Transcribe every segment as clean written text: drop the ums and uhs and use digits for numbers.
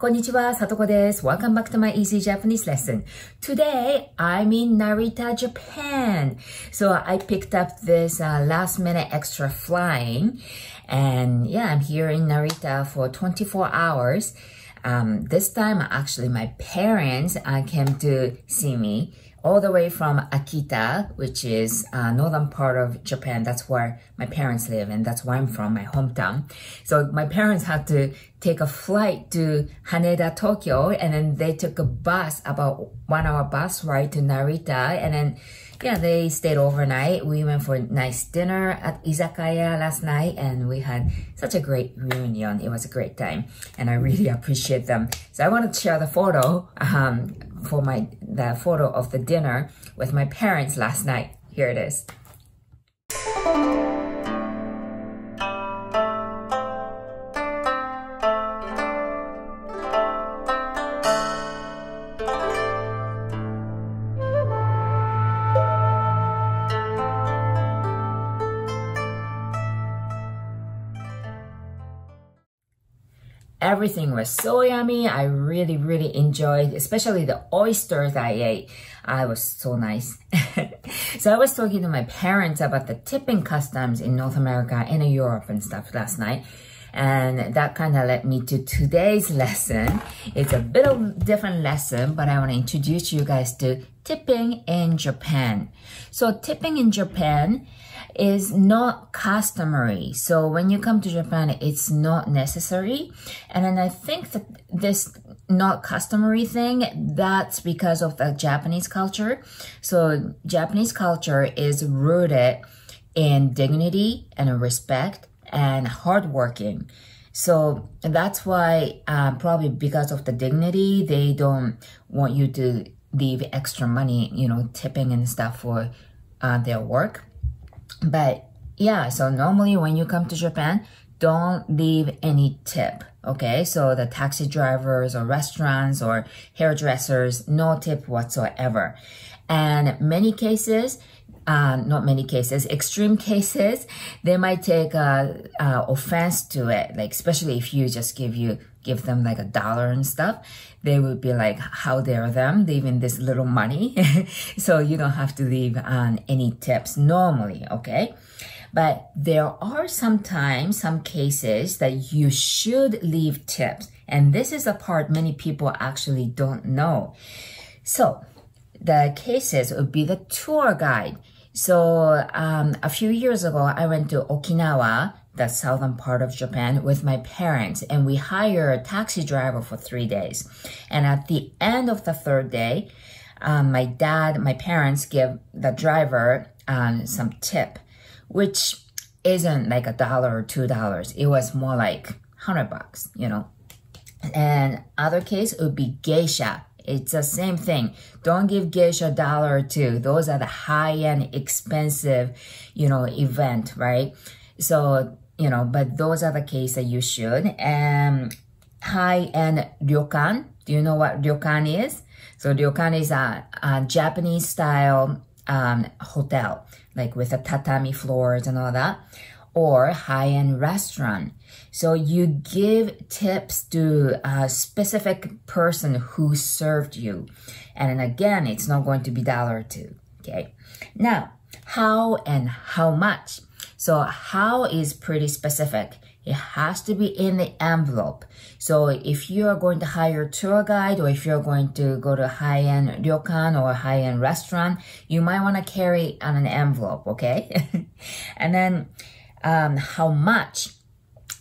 Konnichiwa, Satoko desu. Welcome back to my easy Japanese lesson. Today, I'm in Narita, Japan. So I picked up this last minute extra flying. And yeah, I'm here in Narita for 24 hours. This time, actually, my parents came to see me all the way from Akita, which is northern part of Japan. That's where my parents live, and that's where I'm from, my hometown. So my parents had to take a flight to Haneda, Tokyo, and then they took a bus, about 1 hour bus ride to Narita, and then yeah, they stayed overnight. We went for a nice dinner at Izakaya last night, and we had such a great reunion. It was a great time, and I really appreciate them. So I wanted to share the photo, the photo of the dinner with my parents last night. Here it is. Everything was so yummy. I really enjoyed, especially the oysters I ate. It was so nice. So I was talking to my parents about the tipping customs in North America and in Europe and stuff last night. And that kind of led me to today's lesson. It's a bit of a different lesson, but I want to introduce you guys to tipping in Japan. So tipping in Japan is not customary. So when you come to Japan, it's not necessary. And then I think that this not customary thing, that's because of the Japanese culture. So Japanese culture is rooted in dignity and respect and hardworking. So that's why probably because of the dignity, they don't want you to leave extra money, you know, tipping and stuff for their work. But yeah, so normally when you come to Japan, don't leave any tip, okay? So the taxi drivers or restaurants or hairdressers, no tip whatsoever. And many cases, not many cases, extreme cases, they might take offense to it. Like, especially if you just give them like $1 and stuff, they would be like, how dare them leaving this little money? So you don't have to leave any tips normally, okay? But there are sometimes some cases that you should leave tips. And this is a part many people actually don't know. So the cases would be the tour guide. So a few years ago, I went to Okinawa, the southern part of Japan, with my parents, and we hired a taxi driver for 3 days. And at the end of the third day, my parents give the driver some tip, which isn't like $1 or $2. It was more like $100, you know. And other case would be geisha. It's the same thing. Don't give geisha $1 or $2. Those are the high-end, expensive, you know, event, right? So, you know, but those are the case that you should. And high-end ryokan. Do you know what ryokan is? So ryokan is a Japanese-style hotel, like with the tatami floors and all that, or high-end restaurant. So you give tips to a specific person who served you. And then again, it's not going to be $1 or $2, okay? Now, how and how much? So how is pretty specific. It has to be in the envelope. So if you are going to hire a tour guide, or if you're going to go to high-end ryokan or high-end restaurant, you might want to carry on an envelope, okay? And then how much?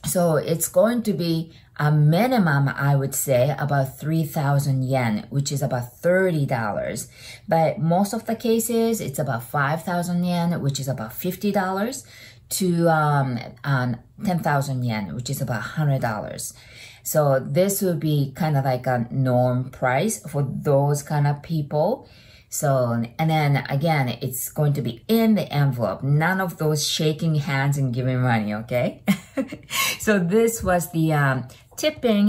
So it's going to be a minimum, I would say, about 3,000 yen, which is about $30. But most of the cases, it's about 5,000 yen, which is about $50, to 10,000 yen, which is about $100. So this would be kind of like a norm price for those kind of people. So, and then again, it's going to be in the envelope. None of those shaking hands and giving money, okay? So this was the tipping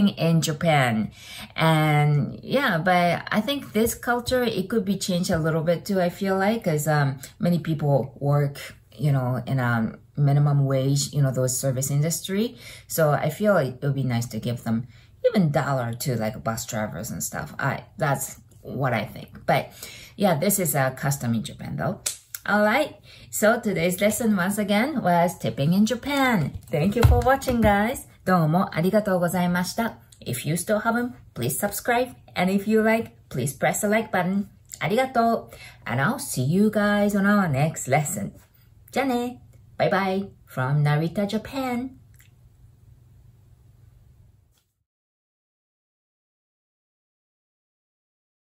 in Japan. And yeah, but I think this culture, it could be changed a little bit too, I feel like, because many people work, you know, in a minimum wage, you know, those service industry. So I feel like it would be nice to give them, even dollar to like bus drivers and stuff. That's what I think. But yeah, this is a custom in Japan though. Alright, so today's lesson once again was tipping in Japan. Thank you for watching, guys. どうもありがとうございました。If you still haven't, please subscribe. And if you like, please press the like button. ありがとう。And I'll see you guys on our next lesson. じゃあね。バイバイ。From Narita, Japan.